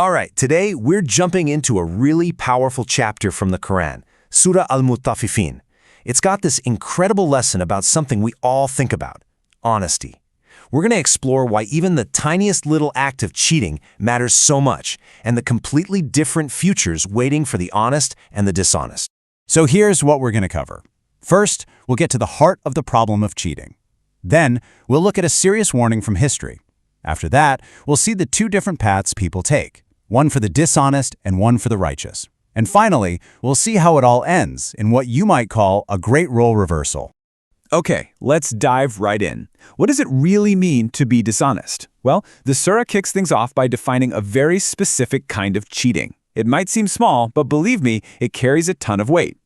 All right, today we're jumping into a really powerful chapter from the Quran, Surah Al-Mutaffifin. It's got this incredible lesson about something we all think about, honesty. We're going to explore why even the tiniest little act of cheating matters so much, and the completely different futures waiting for the honest and the dishonest. So here's what we're going to cover. First, we'll get to the heart of the problem of cheating. Then, we'll look at a serious warning from history. After that, we'll see the two different paths people take, one for the dishonest and one for the righteous. And finally, we'll see how it all ends in what you might call a great role reversal. Okay, let's dive right in. What does it really mean to be dishonest? Well, the surah kicks things off by defining a very specific kind of cheating. It might seem small, but believe me, it carries a ton of weight.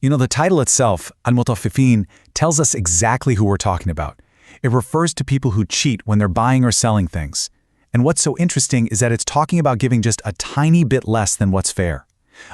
You know, the title itself, Al-Mutaffifin, tells us exactly who we're talking about. It refers to people who cheat when they're buying or selling things. And what's so interesting is that it's talking about giving just a tiny bit less than what's fair.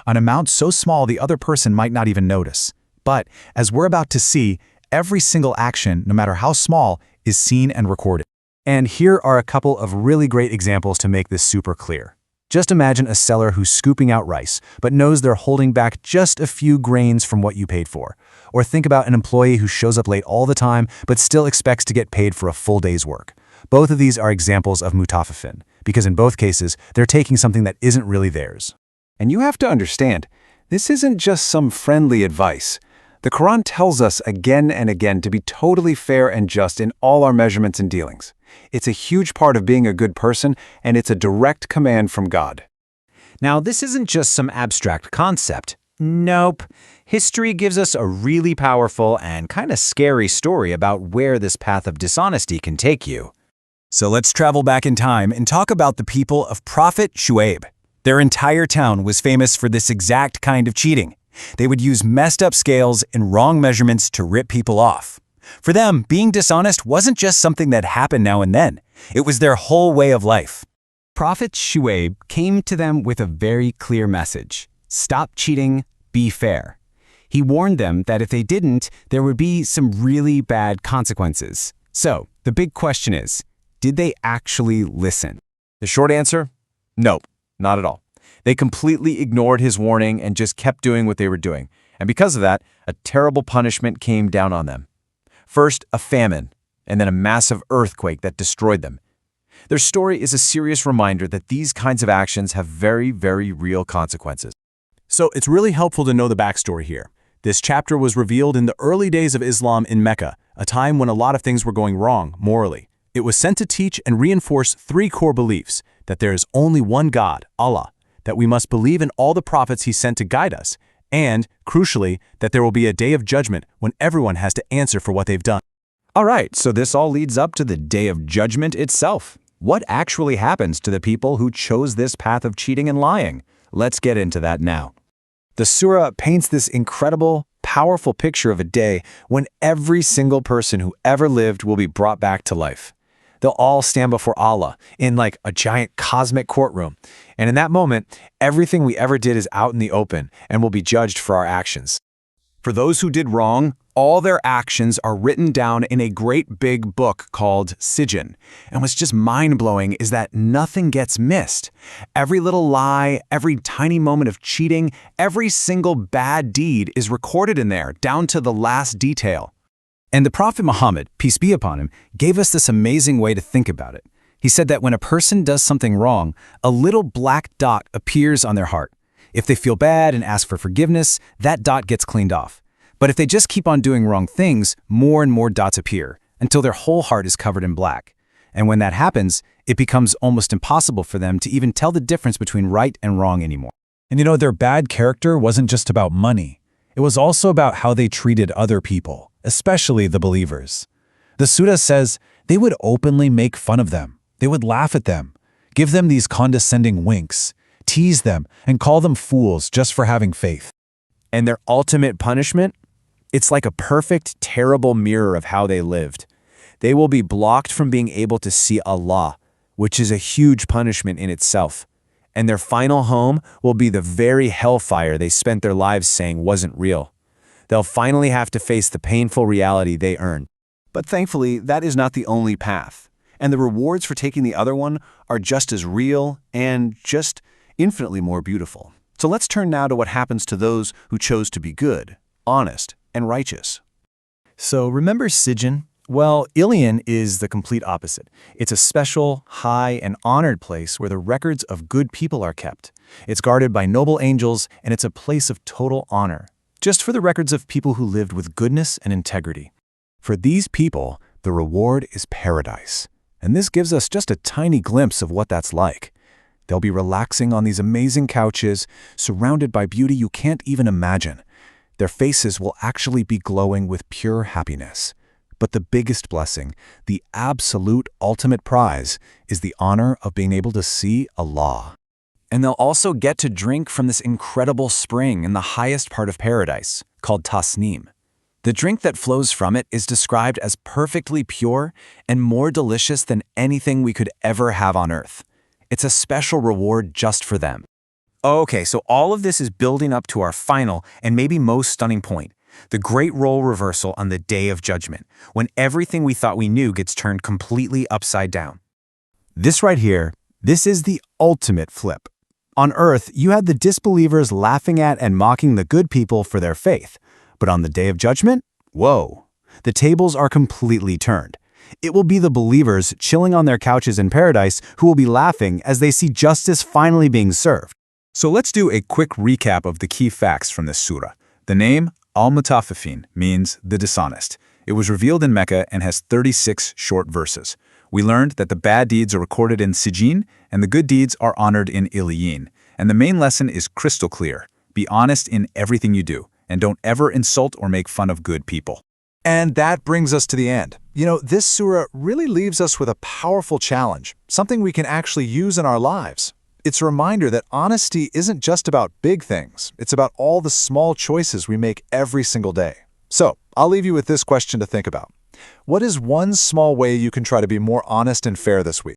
An amount so small the other person might not even notice. But, as we're about to see, every single action, no matter how small, is seen and recorded. And here are a couple of really great examples to make this super clear. Just imagine a seller who's scooping out rice, but knows they're holding back just a few grains from what you paid for. Or think about an employee who shows up late all the time, but still expects to get paid for a full day's work. Both of these are examples of mutaffifin, because in both cases, they're taking something that isn't really theirs. And you have to understand, this isn't just some friendly advice. The Quran tells us again and again to be totally fair and just in all our measurements and dealings. It's a huge part of being a good person, and it's a direct command from God. Now, this isn't just some abstract concept. Nope. History gives us a really powerful and kind of scary story about where this path of dishonesty can take you. So let's travel back in time and talk about the people of Prophet Shu'aib. Their entire town was famous for this exact kind of cheating. They would use messed up scales and wrong measurements to rip people off. For them, being dishonest wasn't just something that happened now and then. It was their whole way of life. Prophet Shu'aib came to them with a very clear message. Stop cheating, be fair. He warned them that if they didn't, there would be some really bad consequences. So, the big question is, did they actually listen? The short answer? Nope, not at all. They completely ignored his warning and just kept doing what they were doing. And because of that, a terrible punishment came down on them. First, a famine, and then a massive earthquake that destroyed them. Their story is a serious reminder that these kinds of actions have very, very real consequences. So it's really helpful to know the backstory here. This chapter was revealed in the early days of Islam in Mecca, a time when a lot of things were going wrong morally. It was sent to teach and reinforce three core beliefs: that there is only one God, Allah, that we must believe in all the prophets he sent to guide us, and, crucially, that there will be a day of judgment when everyone has to answer for what they've done. All right, so this all leads up to the day of judgment itself. What actually happens to the people who chose this path of cheating and lying? Let's get into that now. The surah paints this incredible, powerful picture of a day when every single person who ever lived will be brought back to life. They'll all stand before Allah in like a giant cosmic courtroom. And in that moment, everything we ever did is out in the open and will be judged for our actions. For those who did wrong, all their actions are written down in a great big book called Sijjin. And what's just mind-blowing is that nothing gets missed. Every little lie, every tiny moment of cheating, every single bad deed is recorded in there, down to the last detail. And the Prophet Muhammad, peace be upon him, gave us this amazing way to think about it. He said that when a person does something wrong, a little black dot appears on their heart. If they feel bad and ask for forgiveness, that dot gets cleaned off. But if they just keep on doing wrong things, more and more dots appear, until their whole heart is covered in black. And when that happens, it becomes almost impossible for them to even tell the difference between right and wrong anymore. And you know, their bad character wasn't just about money. It was also about how they treated other people, especially the believers. The surah says they would openly make fun of them. They would laugh at them, give them these condescending winks, tease them, and call them fools just for having faith. And their ultimate punishment? It's like a perfect, terrible mirror of how they lived. They will be blocked from being able to see Allah, which is a huge punishment in itself. And their final home will be the very hellfire they spent their lives saying wasn't real. They'll finally have to face the painful reality they earned. But thankfully, that is not the only path. And the rewards for taking the other one are just as real and just infinitely more beautiful. So let's turn now to what happens to those who chose to be good, honest, and righteous. So remember Sijjin? Well, Illiyun is the complete opposite. It's a special, high, and honored place where the records of good people are kept. It's guarded by noble angels, and it's a place of total honor, just for the records of people who lived with goodness and integrity. For these people, the reward is paradise. And this gives us just a tiny glimpse of what that's like. They'll be relaxing on these amazing couches, surrounded by beauty you can't even imagine. Their faces will actually be glowing with pure happiness. But the biggest blessing, the absolute ultimate prize, is the honor of being able to see Allah. And they'll also get to drink from this incredible spring in the highest part of paradise, called tasnim. The drink that flows from it is described as perfectly pure and more delicious than anything we could ever have on earth. It's a special reward just for them. Okay, so all of this is building up to our final and maybe most stunning point, the great role reversal on the Day of Judgment, when everything we thought we knew gets turned completely upside down. This right here, this is the ultimate flip. On earth, you had the disbelievers laughing at and mocking the good people for their faith. But on the Day of Judgment, whoa, the tables are completely turned. It will be the believers chilling on their couches in paradise who will be laughing as they see justice finally being served. So let's do a quick recap of the key facts from this surah. The name Al-Mutaffifin means the dishonest. It was revealed in Mecca and has 36 short verses. We learned that the bad deeds are recorded in Sijjin and the good deeds are honored in Illiyun. And the main lesson is crystal clear. Be honest in everything you do, and don't ever insult or make fun of good people. And that brings us to the end. This surah really leaves us with a powerful challenge, something we can actually use in our lives. It's a reminder that honesty isn't just about big things. It's about all the small choices we make every single day. So, I'll leave you with this question to think about. What is one small way you can try to be more honest and fair this week?